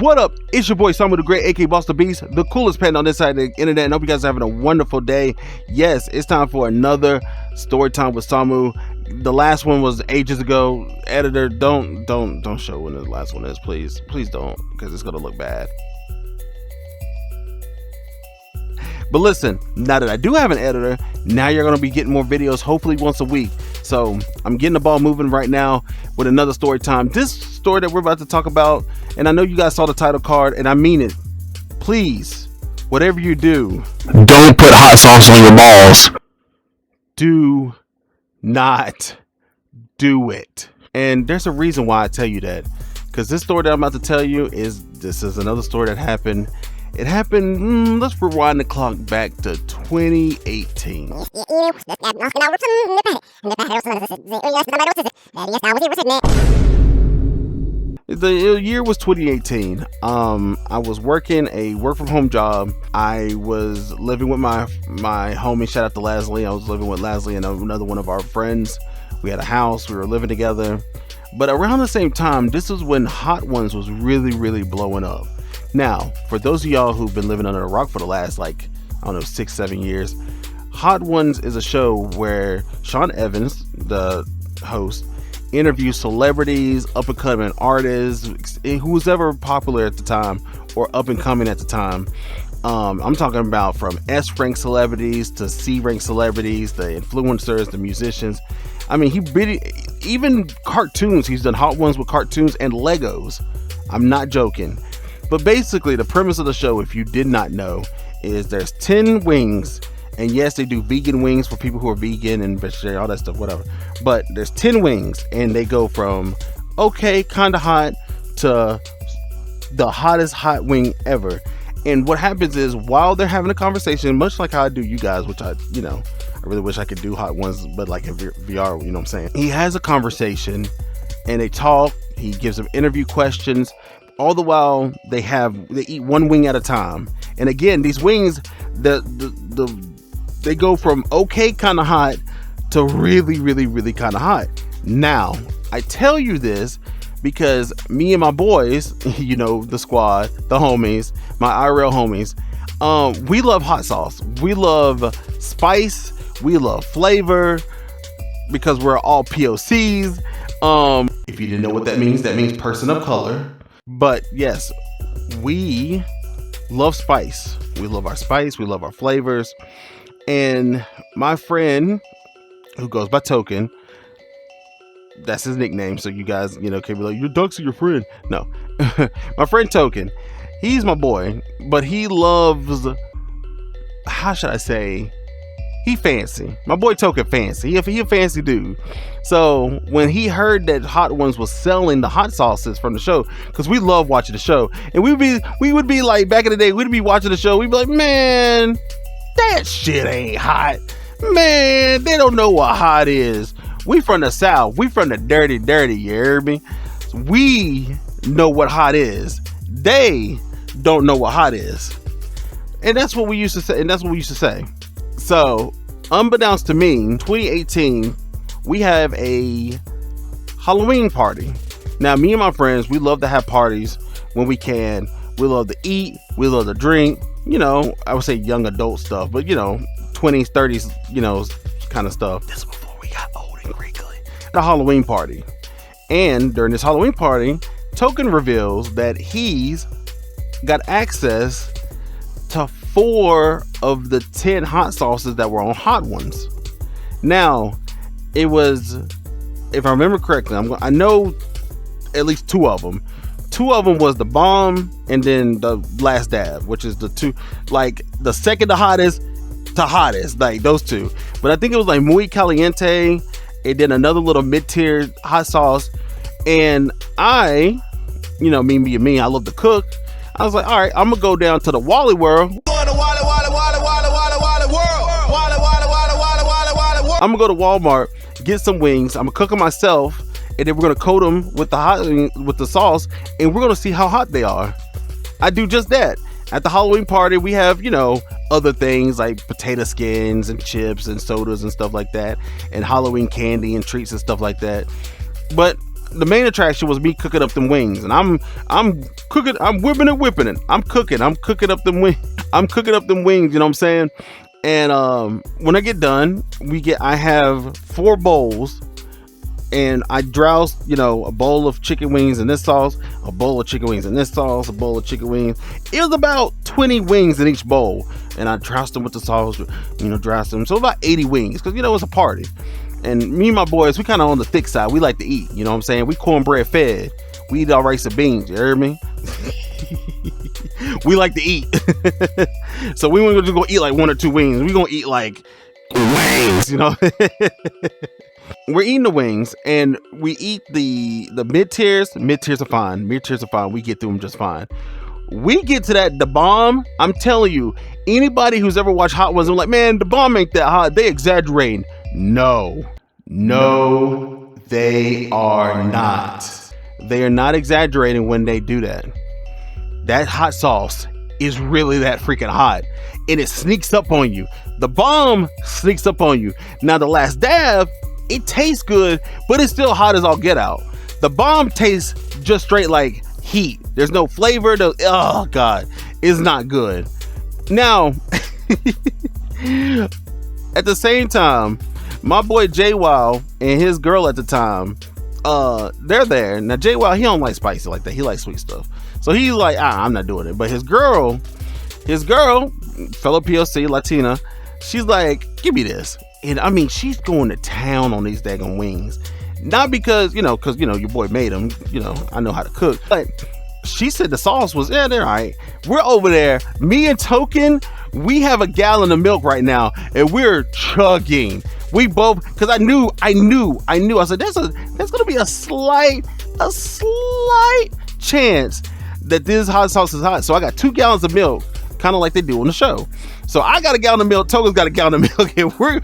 What up? It's your boy Samu the Great, aka Boss the Beast, the coolest panda on this side of the internet, and I hope you guys are having a wonderful day. Yes, it's time for another story time with Samu. The last one was ages ago. Editor, don't show when the last one is, please don't, because it's gonna look bad. But listen, now that I do have an editor, now you're going to be getting more videos, hopefully once a week. So I'm getting the ball moving right now with another story time. This story that we're about to talk about, and I know you guys saw the title card, and I mean it. Please, whatever you do, don't put hot sauce on your balls. Do not do it. And there's a reason why I tell you that. Because this story that I'm about to tell you this is another story that happened. It happened, let's rewind the clock back to 2018. The year was 2018. I was working a work from home job. I was living with my homie, shout out to Leslie. I was living with Leslie and another one of our friends. We had a house, we were living together. But around the same time, this was when Hot Ones was really blowing up. Now, for those of y'all who've been living under a rock for the last, 6-7 years, Hot Ones is a show where Sean Evans, the host, interviews celebrities, up-and-coming artists, who's ever popular at the time or up-and-coming at the time. I'm talking about from S-rank celebrities to C-rank celebrities, the influencers, the musicians. I mean, even cartoons. He's done Hot Ones with cartoons and Legos. I'm not joking. But basically, the premise of the show, if you did not know, is there's 10 wings. And yes, they do vegan wings for people who are vegan and vegetarian, all that stuff, whatever. But there's 10 wings, and they go from okay, kind of hot, to the hottest hot wing ever. And what happens is, while they're having a conversation, much like how I do you guys, which I really wish I could do Hot Ones, but like in VR, you know what I'm saying? He has a conversation, and they talk. He gives them interview questions. All the while they eat one wing at a time. And again, these wings, they go from okay kind of hot to really kind of hot. Now, I tell you this because me and my boys, the squad, the homies, my IRL homies, we love hot sauce. We love spice. We love flavor because we're all POCs. If you didn't know what that means person of color. But yes, we love spice. We love our spice. We love our flavors. And my friend, who goes by Token, that's his nickname. So you guys, can be like, your ducks are your friend. No, my friend Token, he's my boy, but he loves, how should I say? He fancy. My boy Token fancy. He a fancy dude. So when he heard that Hot Ones was selling the hot sauces from the show, because we love watching the show, and we would be like, back in the day, we'd be watching the show, we'd be like, man, that shit ain't hot. Man, they don't know what hot is. We from the South. We from the dirty, you hear me? We know what hot is. They don't know what hot is. And that's what we used to say. So, unbeknownst to me, 2018, we have a Halloween party. Now, me and my friends, we love to have parties when we can. We love to eat. We love to drink. I would say young adult stuff, but 20s, 30s, kind of stuff. This is before we got old and crinkly. The Halloween party. And during this Halloween party, Token reveals that he's got access to 4 of the 10 hot sauces that were on Hot Ones. Now, it was, if I remember correctly, I know at least 2 of them. 2 of them was the bomb and then the last dab, which is the 2, like the second to hottest, like those 2. But I think it was like Muy Caliente and then another little mid-tier hot sauce. And I, me, I love to cook. I was like, all right, I'm gonna go down to the Wally World. I'm gonna go to Walmart, get some wings. I'm gonna cook them myself, and then we're gonna coat them with the sauce, and we're gonna see how hot they are. I do just that. At the Halloween party, we have, other things like potato skins and chips and sodas and stuff like that, and Halloween candy and treats and stuff like that. But the main attraction was me cooking up them wings, and I'm cooking, I'm whipping it, I'm cooking up them wings, you know what I'm saying? And when I get done, I have 4 bowls, and I douse, a bowl of chicken wings in this sauce, a bowl of chicken wings in this sauce, a bowl of chicken wings. It was about 20 wings in each bowl, and I doused them with the sauce, doused them. So about 80 wings, because it's a party. And me and my boys, we kind of on the thick side. We like to eat, you know what I'm saying? We cornbread fed. We eat our rice and beans, you heard me? We like to eat. So we weren't just gonna eat like 1 or 2 wings. We're gonna eat like wings, We're eating the wings, and we eat the mid tiers. Mid tiers are fine. We get through them just fine. We get to the bomb. I'm telling you, anybody who's ever watched Hot Ones, I'm like, man, the bomb ain't that hot. They exaggerating. No, they are not. They are not exaggerating when they do that. That hot sauce is really that freaking hot, and it sneaks up on you. The bomb sneaks up on you. Now the last dab, it tastes good, but it's still hot as all get out. The bomb tastes just straight like heat. There's no flavor. Oh God, it's not good. Now, at the same time, my boy J-Wow and his girl at the time, they're there. Now J-Wow, he don't like spicy like that. He likes sweet stuff. So he's like, I'm not doing it. But his girl, fellow POC Latina, she's like, give me this. And I mean, she's going to town on these daggone wings. Not because, your boy made them, I know how to cook. But she said the sauce was, they're all right. We're over there. Me and Token, we have a gallon of milk right now, and we're chugging. We both, because I knew. I said, there's going to be a slight chance that this hot sauce is hot. So I got 2 gallons of milk, kind of like they do on the show. So I got a gallon of milk. Token's got a gallon of milk, and we're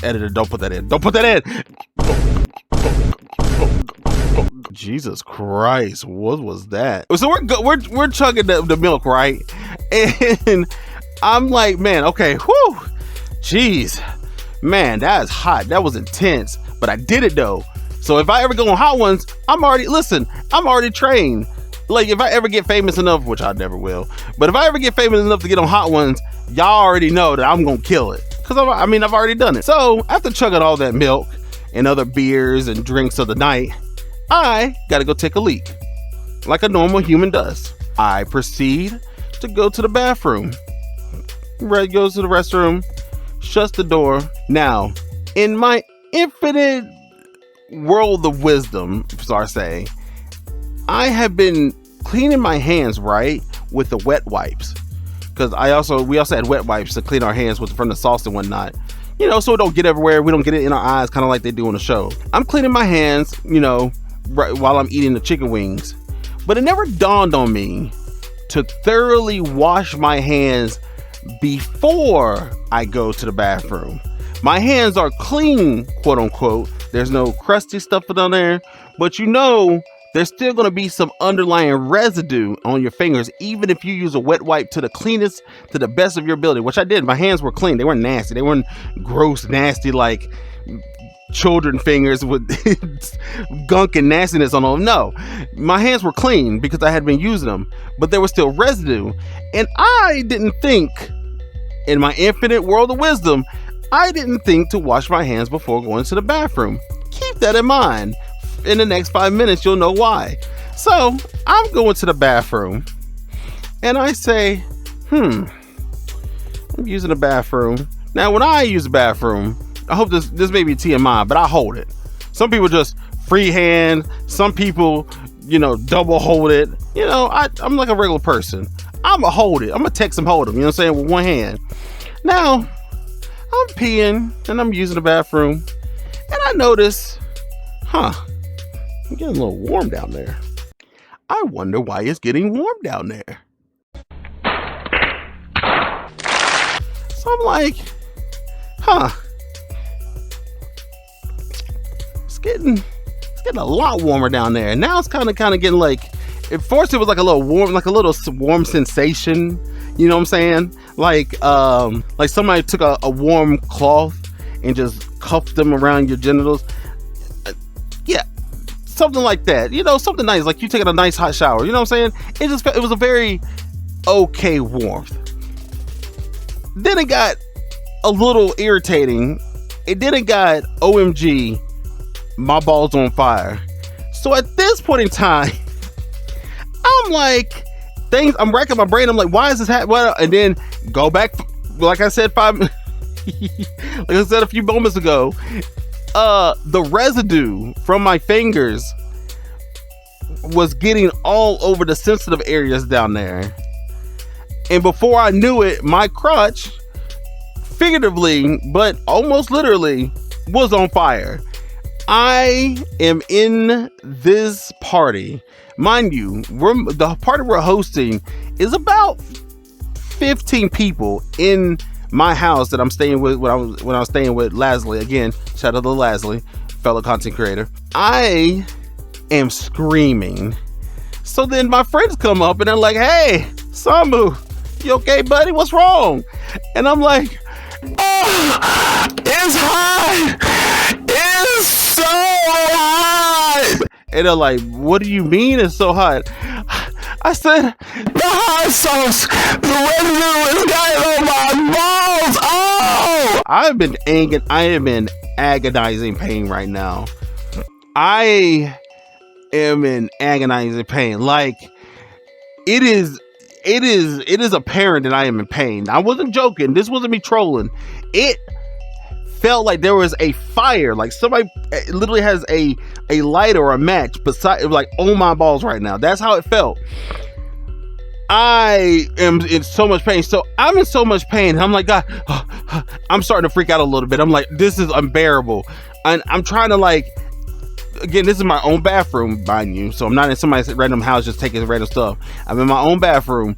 editor, don't put that in. Jesus Christ, what was that? So we're chugging the milk, right? And I'm like, man, okay, whew, jeez, man, that is hot. That was intense, but I did it though. So if I ever go on Hot Ones, I'm already trained. Like if I ever get famous enough, which I never will, but if I ever get famous enough to get on Hot Ones, y'all already know that I'm gonna kill it. Cause I've already done it. So after chugging all that milk and other beers and drinks of the night, I gotta go take a leak, like a normal human does. I proceed to go to the bathroom. Red goes to the restroom, shuts the door. Now, in my infinite world of wisdom, so I say, I have been cleaning my hands, right, with the wet wipes. Because we also had wet wipes to clean our hands from the sauce and whatnot. So it don't get everywhere. We don't get it in our eyes, kind of like they do on the show. I'm cleaning my hands, right while I'm eating the chicken wings. But it never dawned on me to thoroughly wash my hands before I go to the bathroom. My hands are clean, quote unquote. There's no crusty stuff down there, but there's still going to be some underlying residue on your fingers, even if you use a wet wipe to the best of your ability, which I did. My hands were clean. They weren't nasty. They weren't gross, nasty, like children fingers with gunk and nastiness on them. No, my hands were clean because I had been using them, but there was still residue. And I didn't think, in my infinite world of wisdom, I didn't think to wash my hands before going to the bathroom. Keep that in mind. In the next 5 minutes, you'll know why. So I'm going to the bathroom, and I say, I'm using the bathroom. Now, when I use the bathroom, I hope this may be TMI, but I hold it. Some people just freehand. Some people, double hold it. I'm like a regular person. I'm going to hold it. I'm going to text them, hold them, with one hand. Now, I'm peeing, and I'm using the bathroom, and I notice, I'm getting a little warm down there. I wonder why it's getting warm down there. So I'm like, it's getting a lot warmer down there. And now it's kind of getting like, at first it was like a little warm sensation. You know what I'm saying? Like somebody took a warm cloth and just cuffed them around your genitals. Yeah, something like that. Something nice, like you taking a nice hot shower. You know what I'm saying? It was a very okay warmth. Then it got a little irritating. Then it got OMG, my balls on fire. So at this point in time, I'm like, I'm racking my brain. I'm like, why is this happening? And then go back, like I said, like I said a few moments ago, the residue from my fingers was getting all over the sensitive areas down there. And before I knew it, my crotch, figuratively, but almost literally, was on fire. I am in this party. Mind you, the party we're hosting is about 15 people in my house that I'm staying with when I was staying with Lasley. Again, shout out to Lasley, fellow content creator. I am screaming. So then my friends come up and they're like, "Hey, Sambu, you okay, buddy? What's wrong?" And I'm like, "Oh, it's hot. It's so hot." And they're like, "What do you mean it's so hot?" I said, "The hot sauce, the residue is getting on my balls." Oh! I am in agonizing pain right now. I am in agonizing pain. Like, it is apparent that I am in pain. I wasn't joking. This wasn't me trolling. It felt like there was a fire, like somebody literally has a lighter or a match beside, like, on my balls right now. That's how it felt. I am in so much pain. So I'm in so much pain. I'm like, God, I'm starting to freak out a little bit. I'm like, this is unbearable. And I'm trying to, like, again, this is my own bathroom, mind you. So I'm not in somebody's random house just taking random stuff. I'm in my own bathroom.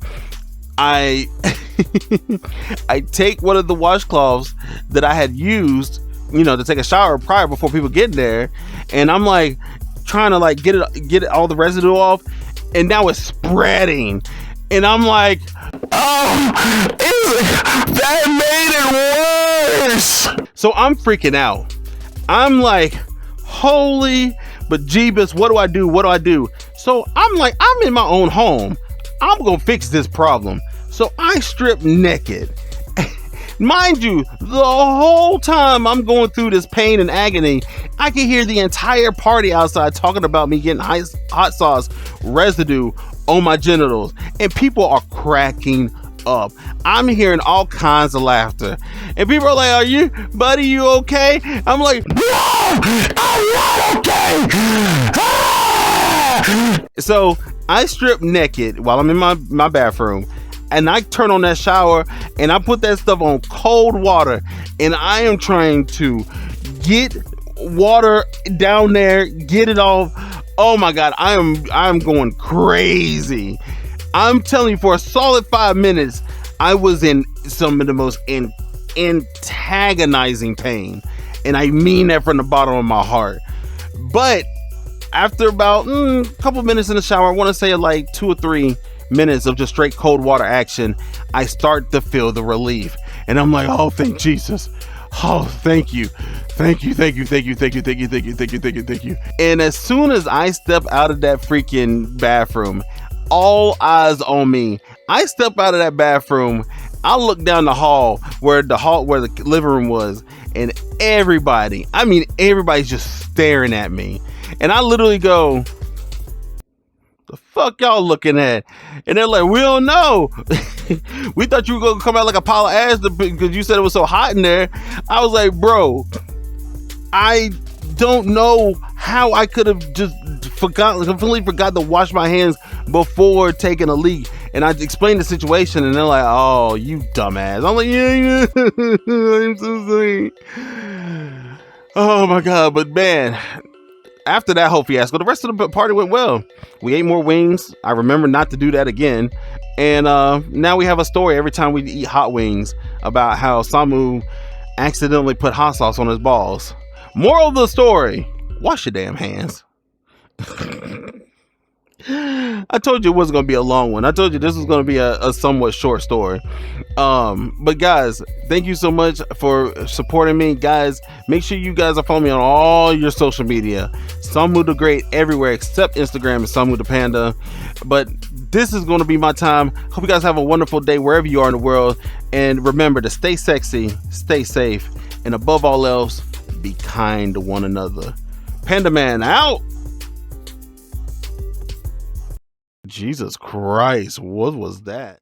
I take one of the washcloths that I had used, to take a shower prior before people get there, and I'm like trying to like get it all the residue off, and now it's spreading, and I'm like, oh, that made it worse. So I'm freaking out. I'm like, holy but Jeebus, what do I do? What do I do? So I'm like, I'm in my own home. I'm gonna fix this problem. So I strip naked. Mind you, the whole time I'm going through this pain and agony, I can hear the entire party outside talking about me getting hot sauce residue on my genitals. And people are cracking up. I'm hearing all kinds of laughter. And people are like, "Are you, buddy, you okay?" I'm like, "No, I'm not okay." So I strip naked while I'm in my bathroom, and I turn on that shower and I put that stuff on cold water, and I am trying to get water down there, get it off. Oh my God, I'm going crazy. I'm telling you, for a solid 5 minutes, I was in some of the most antagonizing pain, and I mean that from the bottom of my heart. But after about a couple minutes in the shower, I want to say like 2 or 3 minutes of just straight cold water action, I start to feel the relief, and I'm like, "Oh, thank Jesus. Oh, thank you. Thank you, thank you, thank you, thank you, thank you, thank you, thank you, thank you, thank you." And as soon as I step out of that freaking bathroom, all eyes on me. I step out of that bathroom, I look down the hall where the living room was, and everybody's just staring at me. And I literally go, "The fuck y'all looking at?" And they're like, "We don't know. We thought you were gonna come out like a pile of ass because you said it was so hot in there." I was like, "Bro, I don't know how I could have just completely forgot to wash my hands before taking a leak." And I explained the situation, and they're like, "Oh, you dumbass." I'm like, "Yeah, I'm so sorry." Oh my God. But man, after that whole fiasco, the rest of the party went well. We ate more wings. I remember not to do that again. And now we have a story every time we eat hot wings about how Samu accidentally put hot sauce on his balls. Moral of the story, wash your damn hands. I told you it wasn't going to be a long one. I told you this was going to be a somewhat short story. But guys, thank you so much for supporting me. Guys, make sure you guys are following me on all your social media. Samu the Great everywhere except Instagram and Samu the Panda. But this is going to be my time. Hope you guys have a wonderful day wherever you are in the world. And remember to stay sexy, stay safe, and above all else, be kind to one another. Panda Man out. Jesus Christ, what was that?